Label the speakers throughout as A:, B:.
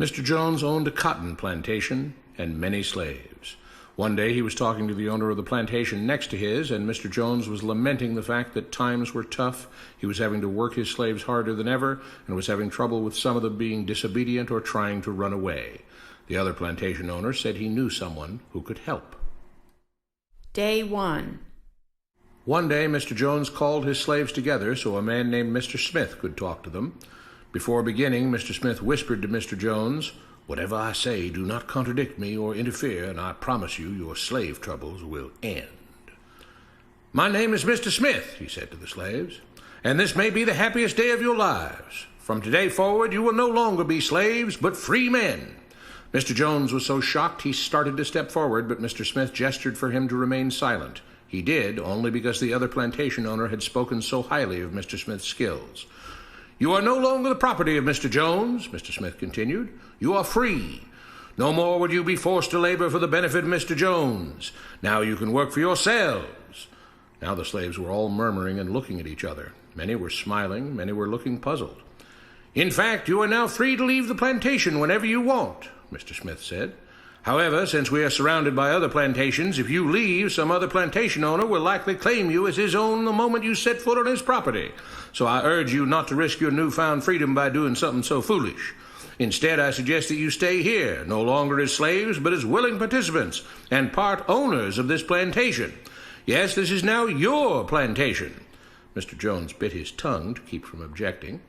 A: Mr. Jones owned a cotton plantation and many slaves. One day he was talking to the owner of the plantation next to his, and Mr. Jones was lamenting the fact that times were tough. He was having to work his slaves harder than ever, and was having trouble with some of them being disobedient or trying to run away. The other plantation owner said he knew someone who could help.
B: Day 1.
A: One day Mr. Jones called his slaves together so a man named Mr. Smith could talk to them. Before beginning, Mr. Smith whispered to Mr. Jones, "Whatever I say, do not contradict me or interfere, and I promise you your slave troubles will end." "My name is Mr. Smith," he said to the slaves, "and this may be the happiest day of your lives. From today forward, you will no longer be slaves, but free men." Mr. Jones was so shocked he started to step forward, but Mr. Smith gestured for him to remain silent. He did, only because the other plantation owner had spoken so highly of Mr. Smith's skills. "You are no longer the property of Mr. Jones," Mr. Smith continued. "You are free. No more would you be forced to labor for the benefit of Mr. Jones. Now you can work for yourselves." Now the slaves were all murmuring and looking at each other. Many were smiling, many were looking puzzled. "In fact, you are now free to leave the plantation whenever you want," Mr. Smith said. "However, since we are surrounded by other plantations, if you leave, some other plantation owner will likely claim you as his own the moment you set foot on his property. So I urge you not to risk your newfound freedom by doing something so foolish. Instead, I suggest that you stay here, no longer as slaves, but as willing participants and part owners of this plantation. Yes, this is now your plantation." Mr. Jones bit his tongue to keep from objecting.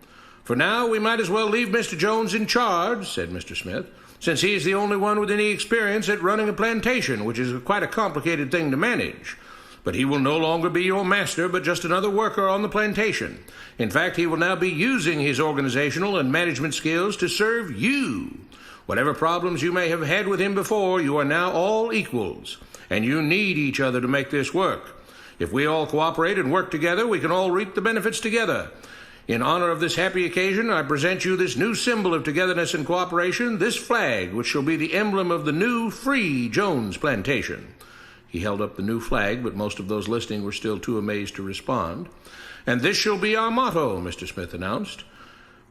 A: "For now, we might as well leave Mr. Jones in charge," said Mr. Smith, "since he is the only one with any experience at running a plantation, which is quite a complicated thing to manage. But he will no longer be your master, but just another worker on the plantation. In fact, he will now be using his organizational and management skills to serve you. Whatever problems you may have had with him before, you are now all equals, and you need each other to make this work. If we all cooperate and work together, we can all reap the benefits together. In honor of this happy occasion, I present you this new symbol of togetherness and cooperation, this flag, which shall be the emblem of the new, free Jones plantation." He held up the new flag, but most of those listening were still too amazed to respond. "And this shall be our motto," Mr. Smith announced.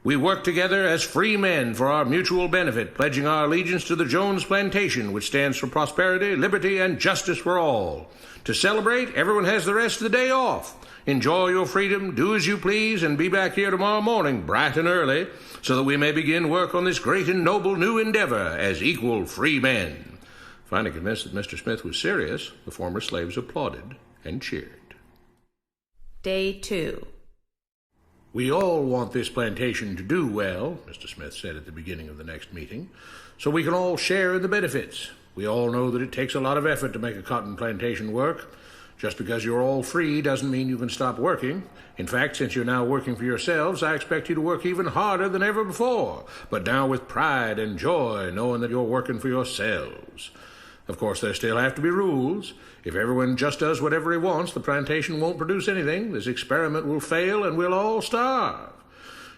A: "We work together as free men for our mutual benefit, pledging our allegiance to the Jones plantation, which stands for prosperity, liberty, and justice for all. To celebrate, everyone has the rest of the day off. Enjoy your freedom, do as you please, and be back here tomorrow morning, bright and early, so that we may begin work on this great and noble new endeavor as equal free men." Finally convinced that Mr. Smith was serious, the former slaves applauded and cheered.
B: Day 2.
A: "We all want this plantation to do well," Mr. Smith said at the beginning of the next meeting, "so we can all share in the benefits. We all know that it takes a lot of effort to make a cotton plantation work. Just because you're all free doesn't mean you can stop working. In fact, since you're now working for yourselves, I expect you to work even harder than ever before, but now with pride and joy, knowing that you're working for yourselves. Of course, there still have to be rules. If everyone just does whatever he wants, the plantation won't produce anything. This experiment will fail, and we'll all starve.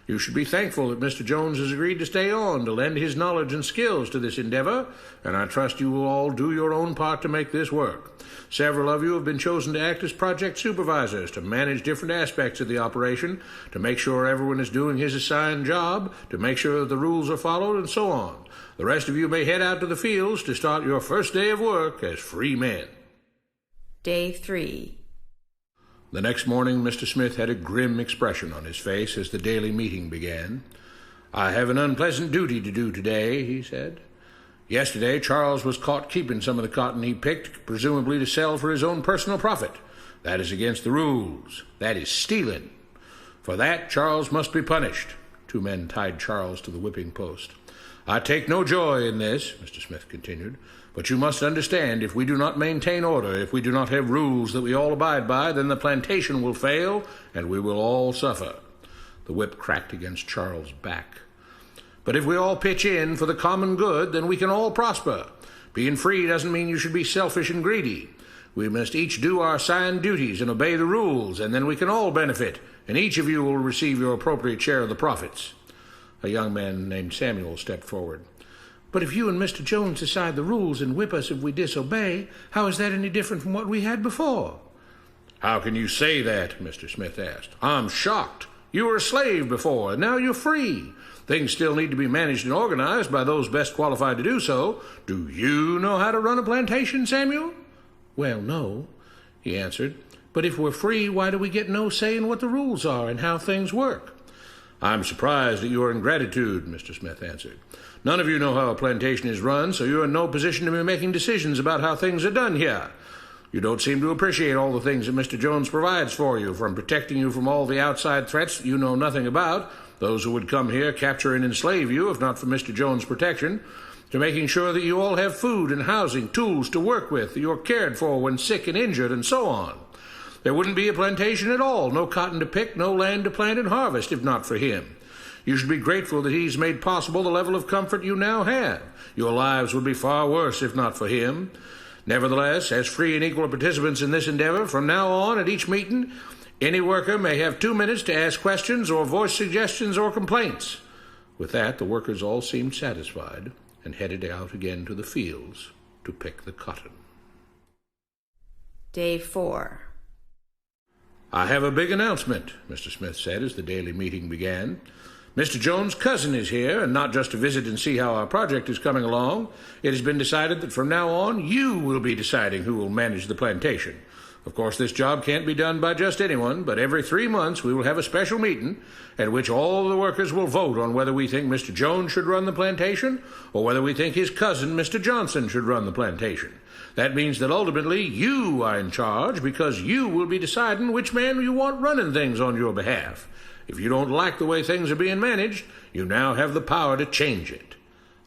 A: You should be thankful that Mr. Jones has agreed to stay on to lend his knowledge and skills to this endeavor, and I trust you will all do your own part to make this work. Several of you have been chosen to act as project supervisors to manage different aspects of the operation, to make sure everyone is doing his assigned job, to make sure that the rules are followed, and so on. The rest of you may head out to the fields to start your first day of work as free men."
B: Day 3.
A: The next morning, Mr. Smith had a grim expression on his face as the daily meeting began. "I have an unpleasant duty to do today," he said. "Yesterday, Charles was caught keeping some of the cotton he picked, presumably to sell for his own personal profit. That is against the rules. That is stealing. For that, Charles must be punished." Two men tied Charles to the whipping post. "I take no joy in this," Mr. Smith continued, "but you must understand, if we do not maintain order, if we do not have rules that we all abide by, then the plantation will fail, and we will all suffer." The whip cracked against Charles' back. "But if we all pitch in for the common good, then we can all prosper. Being free doesn't mean you should be selfish and greedy. We must each do our assigned duties and obey the rules, and then we can all benefit, and each of you will receive your appropriate share of the profits." A young man named Samuel stepped forward. "But if you and Mr. Jones decide the rules and whip us if we disobey, how is that any different from what we had before?" "How can you say that?" Mr. Smith asked. "I'm shocked. You were a slave before, and now you're free. Things still need to be managed and organized by those best qualified to do so. Do you know how to run a plantation, Samuel?" "Well, no," he answered. "But if we're free, why do we get no say in what the rules are and how things work?" "I'm surprised at your ingratitude," Mr. Smith answered. "None of you know how a plantation is run, so you're in no position to be making decisions about how things are done here. You don't seem to appreciate all the things that Mr. Jones provides for you, from protecting you from all the outside threats that you know nothing about, those who would come here, capture and enslave you if not for Mr. Jones' protection, to making sure that you all have food and housing, tools to work with, that you're cared for when sick and injured, and so on. There wouldn't be a plantation at all, no cotton to pick, no land to plant and harvest, if not for him. You should be grateful that he's made possible the level of comfort you now have. Your lives would be far worse if not for him. Nevertheless, as free and equal participants in this endeavor, from now on at each meeting, any worker may have 2 minutes to ask questions or voice suggestions or complaints." With that, the workers all seemed satisfied and headed out again to the fields to pick the cotton.
B: Day 4.
A: "I have a big announcement," Mr. Smith said as the daily meeting began. "Mr. Jones' cousin is here, and not just to visit and see how our project is coming along. It has been decided that from now on you will be deciding who will manage the plantation. Of course, this job can't be done by just anyone, but every 3 months we will have a special meeting at which all the workers will vote on whether we think Mr. Jones should run the plantation or whether we think his cousin, Mr. Johnson, should run the plantation. That means that ultimately you are in charge because you will be deciding which man you want running things on your behalf. If you don't like the way things are being managed, you now have the power to change it."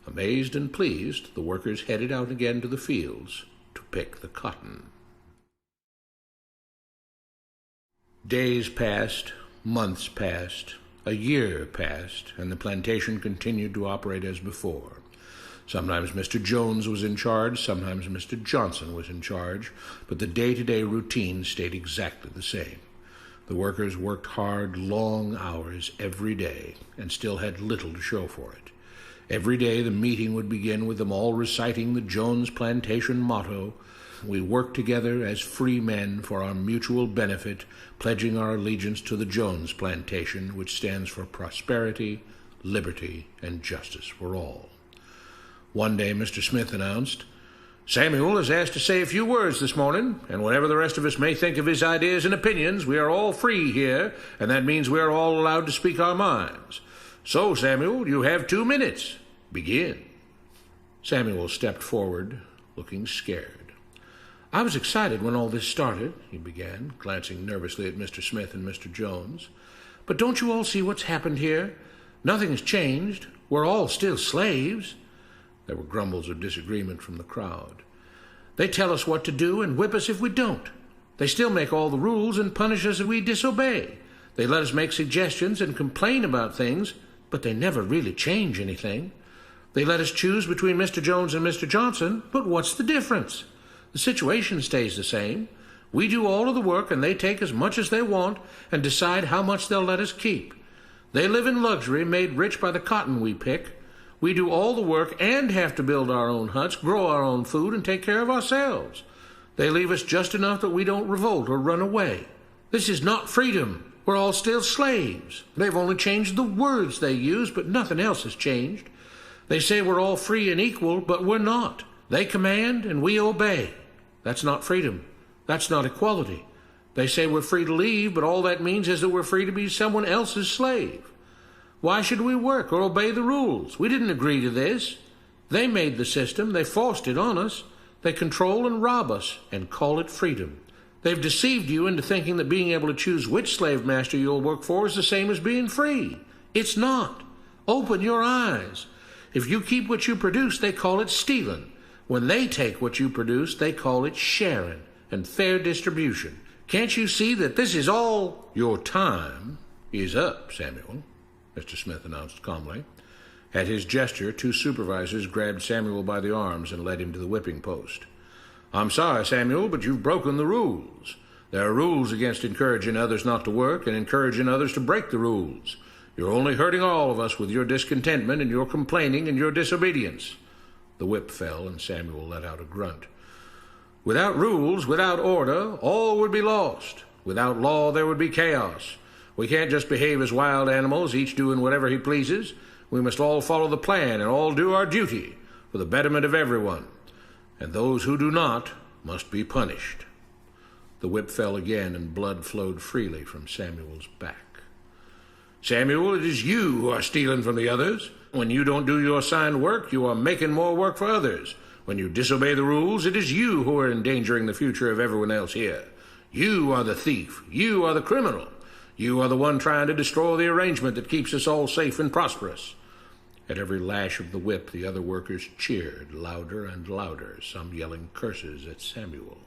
A: Amazed and pleased, the workers headed out again to the fields to pick the cotton. Days passed, months passed, a year passed, and the plantation continued to operate as before. Sometimes Mr. Jones was in charge, sometimes Mr. Johnson was in charge, but the day-to-day routine stayed exactly the same. The workers worked hard, long hours every day, and still had little to show for it. Every day the meeting would begin with them all reciting the Jones Plantation motto, "We work together as free men for our mutual benefit, pledging our allegiance to the Jones Plantation, which stands for prosperity, liberty, and justice for all." One day Mr. Smith announced, "Samuel is asked to say a few words this morning, and whatever the rest of us may think of his ideas and opinions, we are all free here, and that means we are all allowed to speak our minds. So, Samuel, you have 2 minutes. Begin." Samuel stepped forward, looking scared. "I was excited when all this started," he began, glancing nervously at Mr. Smith and Mr. Jones. "But don't you all see what's happened here? Nothing has changed. We're all still slaves." There were grumbles of disagreement from the crowd. "They tell us what to do and whip us if we don't. They still make all the rules and punish us if we disobey. They let us make suggestions and complain about things, but they never really change anything. They let us choose between Mr. Jones and Mr. Johnson, but what's the difference? The situation stays the same. We do all of the work and they take as much as they want and decide how much they'll let us keep. They live in luxury, made rich by the cotton we pick. We do all the work and have to build our own huts, grow our own food, and take care of ourselves. They leave us just enough that we don't revolt or run away. This is not freedom. We're all still slaves. They've only changed the words they use, but nothing else has changed. They say we're all free and equal, but we're not. They command and we obey. That's not freedom. That's not equality. They say we're free to leave, but all that means is that we're free to be someone else's slave. Why should we work or obey the rules? We didn't agree to this. They made the system. They forced it on us. They control and rob us and call it freedom. They've deceived you into thinking that being able to choose which slave master you'll work for is the same as being free. It's not. Open your eyes. If you keep what you produce, they call it stealing. When they take what you produce, they call it sharing and fair distribution. Can't you see that this is all? Your time is up, Samuel, Mr. Smith announced calmly. At his gesture, 2 supervisors grabbed Samuel by the arms and led him to the whipping post. "I'm sorry, Samuel, but you've broken the rules. There are rules against encouraging others not to work and encouraging others to break the rules. You're only hurting all of us with your discontentment and your complaining and your disobedience." The whip fell, and Samuel let out a grunt. "Without rules, without order, all would be lost. Without law, there would be chaos. We can't just behave as wild animals, each doing whatever he pleases. We must all follow the plan and all do our duty for the betterment of everyone, and those who do not must be punished." The whip fell again, and blood flowed freely from Samuel's back. "Samuel, it is you who are stealing from the others. When you don't do your assigned work, you are making more work for others. When you disobey the rules, it is you who are endangering the future of everyone else here. You are the thief. You are the criminal. You are the one trying to destroy the arrangement that keeps us all safe and prosperous." At every lash of the whip, the other workers cheered louder and louder, some yelling curses at Samuel.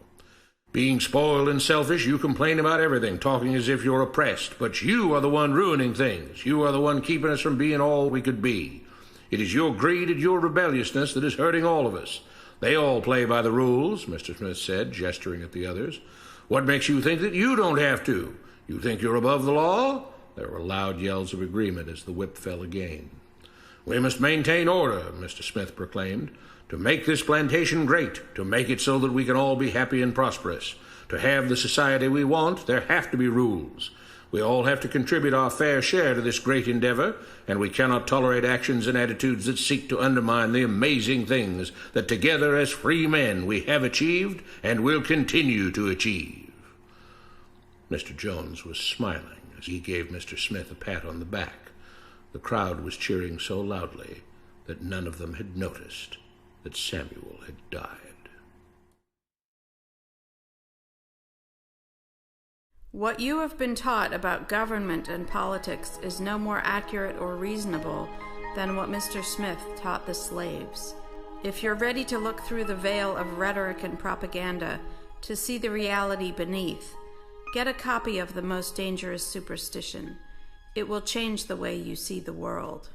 A: "Being spoiled and selfish, you complain about everything, talking as if you're oppressed. But you are the one ruining things. You are the one keeping us from being all we could be. It is your greed and your rebelliousness that is hurting all of us. They all play by the rules," Mr. Smith said, gesturing at the others. "What makes you think that you don't have to? You think you're above the law?" There were loud yells of agreement as the whip fell again. "We must maintain order," Mr. Smith proclaimed, "to make this plantation great, to make it so that we can all be happy and prosperous. To have the society we want, there have to be rules. We all have to contribute our fair share to this great endeavor, and we cannot tolerate actions and attitudes that seek to undermine the amazing things that together as free men we have achieved and will continue to achieve." Mr. Jones was smiling as he gave Mr. Smith a pat on the back. The crowd was cheering so loudly that none of them had noticed that Samuel had died.
B: What you have been taught about government and politics is no more accurate or reasonable than what Mr. Smith taught the slaves. If you're ready to look through the veil of rhetoric and propaganda to see the reality beneath, get a copy of The Most Dangerous Superstition. It will change the way you see the world.